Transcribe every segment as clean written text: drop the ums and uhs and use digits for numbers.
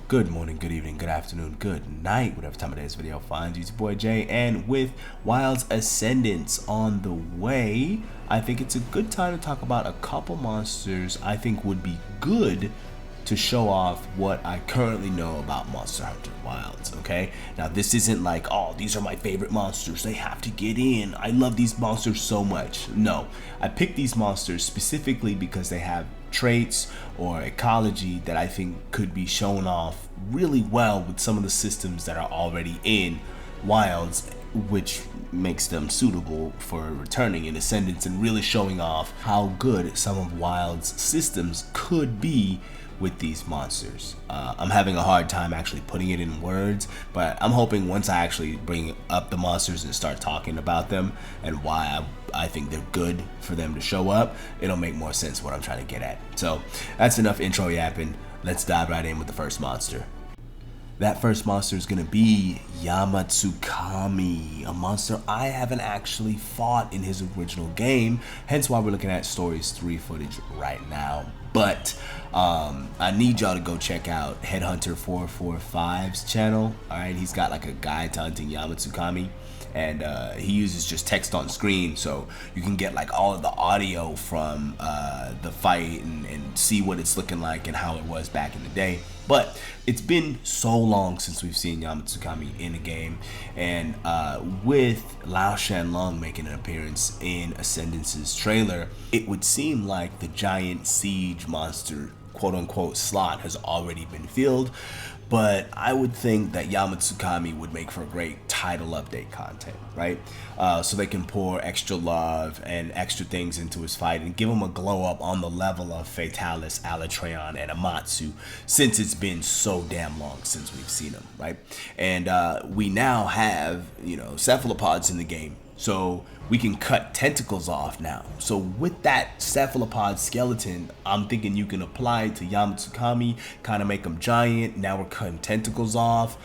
Good morning, good evening, good afternoon, good night, whatever time of day this video finds you. It's your boy Jay, and with Wilds Ascendance on the way, I think it's a good time to talk about a couple monsters I think would be good to show off what I currently know about Monster Hunter Wilds, okay? Now, this isn't like, oh, these are my favorite monsters, they have to get in, I love these monsters so much. No, I picked these monsters specifically because they have traits or ecology that I think could be shown off really well with some of the systems that are already in Wilds, which makes them suitable for returning in Ascendance and really showing off how good some of Wilds systems could be with these monsters. I'm having a hard time actually putting it in words, but I'm hoping once I actually bring up the monsters and start talking about them and why I think they're good for them to show up, it'll make more sense what I'm trying to get at. So that's enough intro yapping. Let's dive right in with the first monster. That first monster is going to be Yamatsukami, a monster I haven't actually fought in his original game, hence why we're looking at Stories 3 footage right now. But I need y'all to go check out Headhunter 445's channel. Alright, he's got like a guide to hunting Yamatsukami, and he uses just text on screen, so you can get like all of the audio from the fight and see what it's looking like and how it was back in the day. But it's been so long since we've seen Yamatsukami in a game, and with Lao Shanlong making an appearance in Ascendance's trailer, it would seem like the giant siege monster quote-unquote slot has already been filled. But I would think that Yamatsukami would make for great title update content, right? So they can pour extra love and extra things into his fight and give him a glow up on the level of Fatalis, Alatreon, and Amatsu, since it's been so damn long since we've seen him, right? And we now have, cephalopods in the game. So we can cut tentacles off now. So with that cephalopod skeleton, I'm thinking you can apply it to Yamatsukami, kind of make him giant. Now we're cutting tentacles off,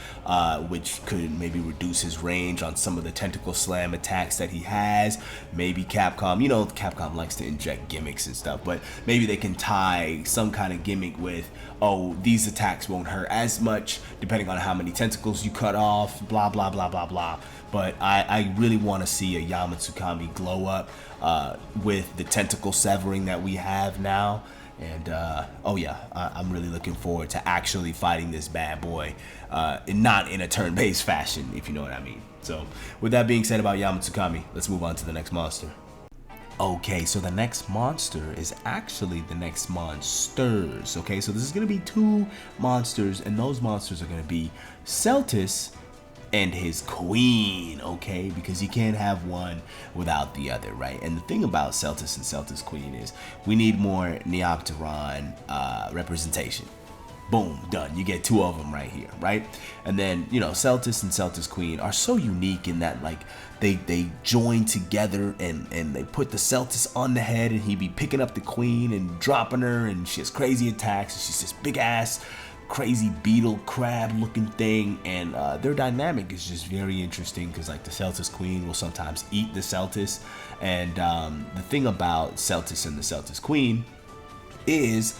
which could maybe reduce his range on some of the tentacle slam attacks that he has. Maybe Capcom, Capcom likes to inject gimmicks and stuff, but maybe they can tie some kind of gimmick with, oh, these attacks won't hurt as much depending on how many tentacles you cut off, blah, blah, blah, blah, blah. But I really want to see a Yamatsukami glow up with the tentacle severing that we have now. And oh yeah, I'm really looking forward to actually fighting this bad boy, and not in a turn-based fashion, if you know what I mean. So with that being said about Yamatsukami, let's move on to the next monster. Okay, so the next monster is actually the next monsters. Okay, so this is going to be two monsters, and those monsters are going to be Celtis and his queen, okay? Because you can't have one without the other, right? And the thing about Celtis and Celtis queen is we need more Neopteron representation. Boom, done. You get two of them right here, right? And then, Celtis and Celtis queen are so unique in that, like, they join together and they put the Celtis on the head, and he be picking up the queen and dropping her, and she has crazy attacks, and she's this big ass crazy beetle crab looking thing, and their dynamic is just very interesting because like the Celtis queen will sometimes eat the Celtis, and the thing about Celtis and the Celtis queen is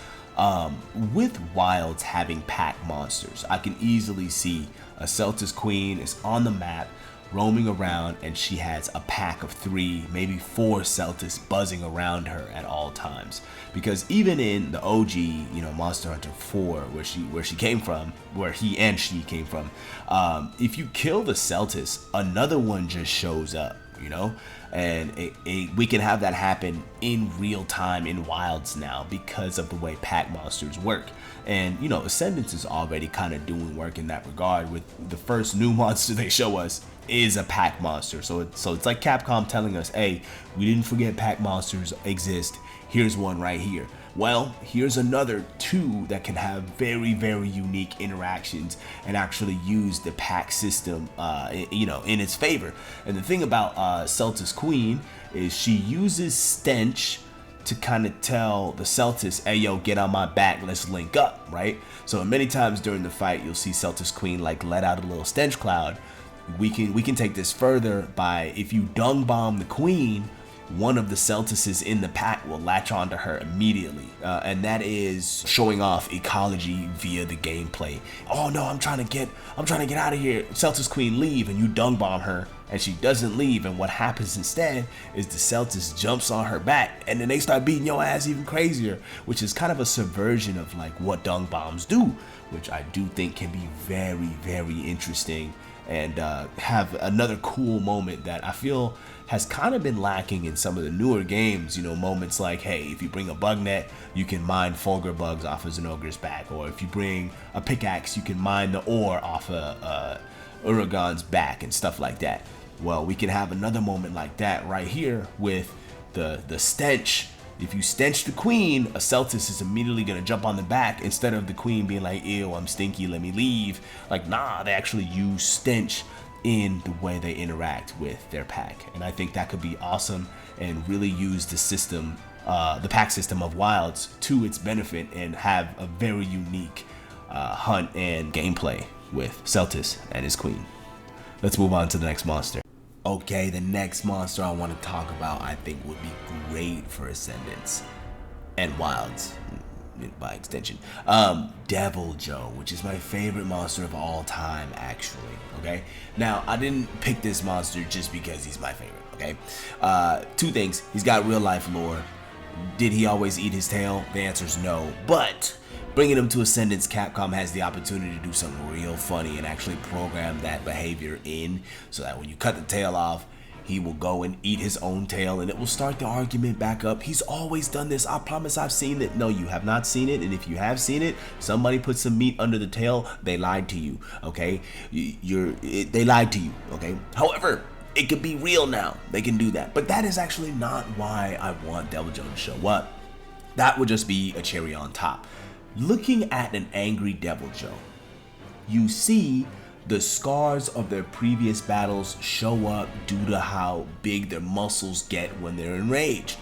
with Wilds having pack monsters, I can easily see a Celtis queen is on the map roaming around, and she has a pack of 3, maybe 4 Celtis buzzing around her at all times. Because even in the OG, Monster Hunter 4, where she came from, where he and she came from, if you kill the Celtis, another one just shows up, and we can have that happen in real time in Wilds now because of the way pack monsters work. And Ascendance is already kind of doing work in that regard with the first new monster they show us is a pack monster. So it's like Capcom telling us, hey, we didn't forget pack monsters exist, here's one right here. Well, here's another 2 that can have very, very unique interactions and actually use the pack system, in its favor. And the thing about Celtis Queen is she uses stench to kind of tell the Celtis, hey yo, get on my back, let's link up, right? So many times during the fight, you'll see Celtis Queen like let out a little stench cloud. We can take this further by, if you dung bomb the queen, one of the Celtices in the pack will latch onto her immediately, and that is showing off ecology via the gameplay. Oh no, I'm trying to get out of here. Celtics Queen, leave, and you dung bomb her, and she doesn't leave. And what happens instead is the Celtics jumps on her back, and then they start beating your ass even crazier, which is kind of a subversion of like what dung bombs do, which I do think can be very, very interesting and have another cool moment that I feel has kind of been lacking in some of the newer games. You know, moments like, hey, if you bring a bug net, you can mine Fulgur bugs off of Zenogre's back, or if you bring a pickaxe, you can mine the ore off of Uragan's back and stuff like that. Well, we can have another moment like that right here with the stench. If you stench the queen, a Celtis is immediately gonna jump on the back instead of the queen being like, ew, I'm stinky, let me leave. Like, nah, they actually use stench in the way they interact with their pack. And I think that could be awesome and really use the system, the pack system of Wilds to its benefit and have a very unique hunt and gameplay with Celtis and his queen. Let's move on to the next monster. Okay, the next monster I want to talk about I think would be great for Ascendance and Wilds by extension. Devil Joe, which is my favorite monster of all time, actually. Okay, now I didn't pick this monster just because he's my favorite. Okay, two things: he's got real life lore. Did he always eat his tail? The answer is no. But bringing him to Ascendance, Capcom has the opportunity to do something real funny and actually program that behavior in, so that when you cut the tail off, he will go and eat his own tail, and it will start the argument back up. He's always done this. I promise I've seen it. No, you have not seen it, and if you have seen it, somebody put some meat under the tail. They lied to you, okay? They lied to you, okay? However, it could be real now. They can do that. But that is actually not why I want Devil Joe to show up. That would just be a cherry on top. Looking at an angry Devil Joe, you see the scars of their previous battles show up due to how big their muscles get when they're enraged.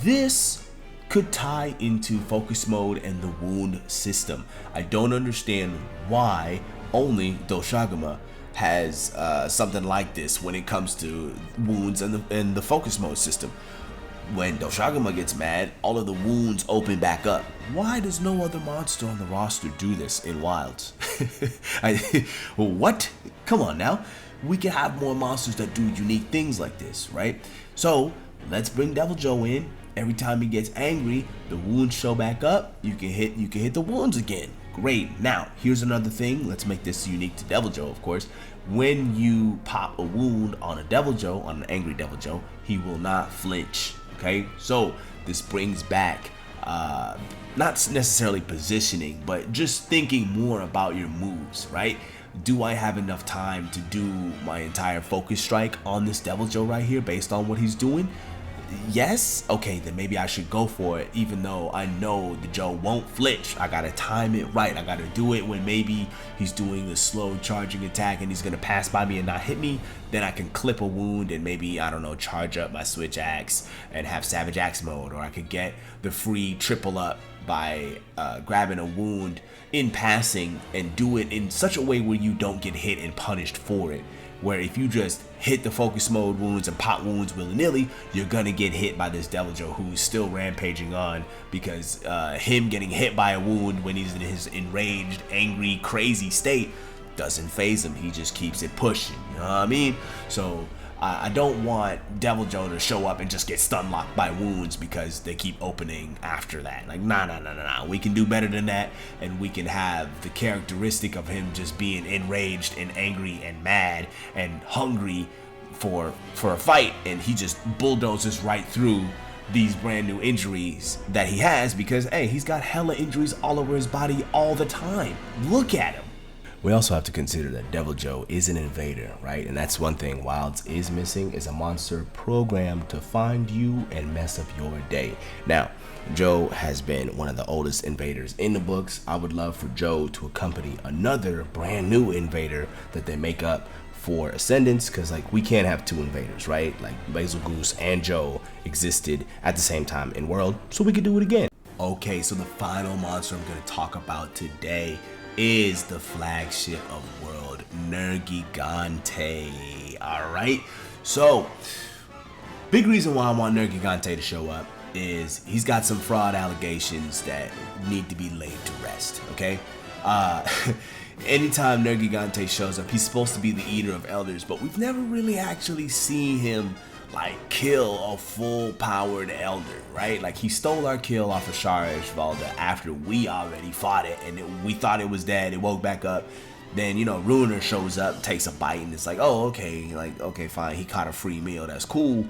This could tie into focus mode and the wound system. I don't understand why only Doshaguma has something like this when it comes to wounds and the focus mode system. When Doshaguma gets mad, all of the wounds open back up. Why does no other monster on the roster do this in Wilds? What? Come on now. We can have more monsters that do unique things like this, right? So let's bring Devil Joe in. Every time he gets angry, the wounds show back up. You can hit the wounds again. Great. Now, here's another thing. Let's make this unique to Devil Joe, of course. When you pop a wound on a Devil Joe, on an angry Devil Joe, he will not flinch. Okay, so this brings back not necessarily positioning, but just thinking more about your moves, right? Do I have enough time to do my entire focus strike on this Devil Joe right here based on what he's doing? Yes? Okay, then maybe I should go for it, even though I know the Joe won't flinch. I gotta time it right. I gotta do it when maybe he's doing a slow charging attack and he's gonna pass by me and not hit me. Then I can clip a wound and maybe, I don't know, charge up my switch axe and have Savage Axe mode. Or I could get the free triple up by grabbing a wound in passing and do it in such a way where you don't get hit and punished for it. Where if you just hit the focus mode wounds and pop wounds willy-nilly, you're gonna get hit by this Devil Joe who's still rampaging on, because him getting hit by a wound when he's in his enraged, angry, crazy state doesn't phase him. He just keeps it pushing, you know what I mean? So I don't want Devil Joe to show up and just get stun locked by wounds because they keep opening after that. Like, nah. We can do better than that, and we can have the characteristic of him just being enraged and angry and mad and hungry for a fight, and he just bulldozes right through these brand new injuries that he has because, hey, he's got hella injuries all over his body all the time. Look at him. We also have to consider that Devil Joe is an invader, right? And that's one thing Wilds is missing, is a monster programmed to find you and mess up your day. Now, Joe has been one of the oldest invaders in the books. I would love for Joe to accompany another brand new invader that they make up for Ascendance, because like we can't have two invaders, right? Like Basil Goose and Joe existed at the same time in World, so we could do it again. Okay, so the final monster I'm going to talk about today is the flagship of World, Nergigante. Alright, so Big reason why I want Nergigante to show up is he's got some fraud allegations that need to be laid to rest, okay? Anytime Nergigante shows up, he's supposed to be the eater of elders, but we've never really actually seen him like kill a full powered elder, right? Like he stole our kill off of Shara Ishvalda after we already fought it and we thought it was dead. It woke back up. Then, you know, Ruiner shows up, takes a bite, and it's like, oh, okay, like, okay, fine, he caught a free meal, that's cool.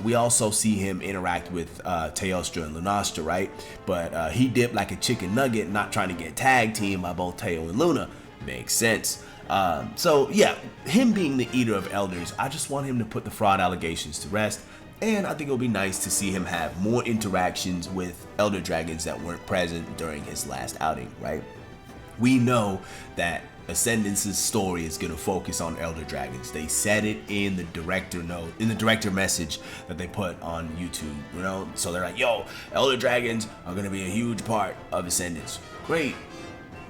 We also see him interact with Teostra and Lunastra, right? But he dipped like a chicken nugget, not trying to get tag teamed by both Teo and Luna. Makes sense. So, yeah, him being the eater of elders, I just want him to put the fraud allegations to rest. And I think it'll be nice to see him have more interactions with elder dragons that weren't present during his last outing, right? We know that Ascendance's story is going to focus on elder dragons. They said it in the director note, in the director message that they put on YouTube, you know? So they're like, yo, elder dragons are going to be a huge part of Ascendance. Great.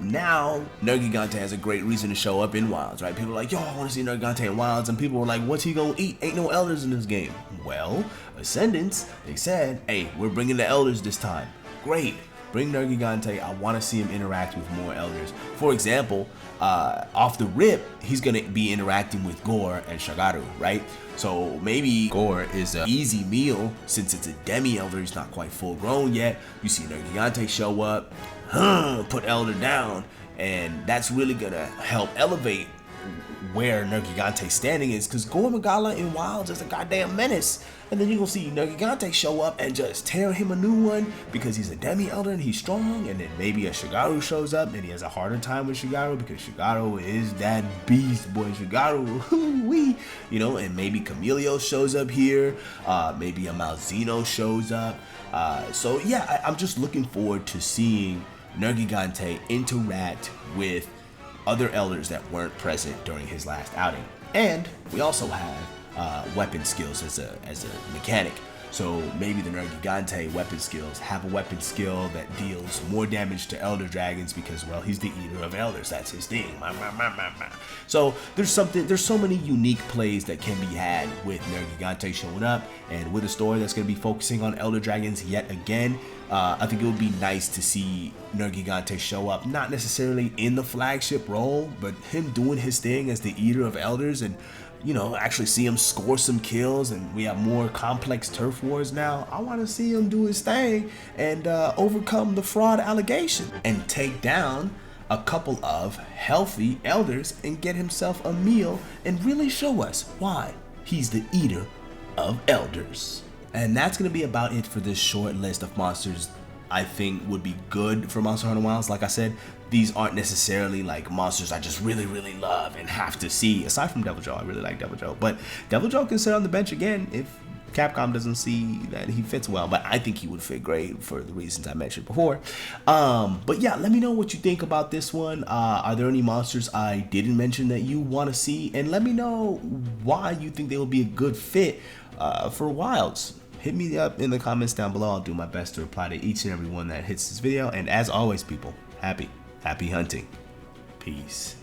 Now, Nergigante has a great reason to show up in Wilds, right? People are like, yo, I want to see Nergigante in Wilds, and people were like, what's he going to eat? Ain't no elders in this game. Well, Ascendance, they said, hey, we're bringing the elders this time. Great. Bring Nergigante. I want to see him interact with more elders. For example, off the rip, he's going to be interacting with Gore and Shagaru, right? So maybe Gore is an easy meal since it's a demi-elder. He's not quite full grown yet. You see Nergigante show up, put Elder down, and that's really going to help elevate where Nergigante's standing is, because Gore Magala in Wilds is a goddamn menace. And then you're gonna see Nergigante show up and just tear him a new one because he's a demi-elder and he's strong. And then maybe a Shigaru shows up and he has a harder time with Shigaru because Shigaru is that beast, boy. Shigaru, wee, you know. And maybe Camilio shows up here. Maybe a Malzeno shows up. So yeah, I'm just looking forward to seeing Nergigante interact with other elders that weren't present during his last outing. And we also have weapon skills as a mechanic. So maybe the Nergigante weapon skills have a weapon skill that deals more damage to elder dragons because, well, he's the eater of elders. That's his thing. So there's so many unique plays that can be had with Nergigante showing up, and with a story that's going to be focusing on elder dragons yet again. I think it would be nice to see Nergigante show up, not necessarily in the flagship role, but him doing his thing as the eater of elders, and you know, actually see him score some kills. And we have more complex turf wars now. I want to see him do his thing and overcome the fraud allegation and take down a couple of healthy elders and get himself a meal and really show us why he's the eater of elders. And that's going to be about it for this short list of monsters I think would be good for Monster Hunter Wilds. Like I said, these aren't necessarily like monsters I just really love and have to see. Aside from Devil Joe, I really like Devil Joe. But Devil Joe can sit on the bench again if Capcom doesn't see that he fits well. But I think he would fit great for the reasons I mentioned before. But yeah, let me know what you think about this one. Are there any monsters I didn't mention that you want to see? And let me know why you think they will be a good fit for Wilds. Hit me up in the comments down below. I'll do my best to reply to each and every one that hits this video. And as always, people, happy hunting. Peace.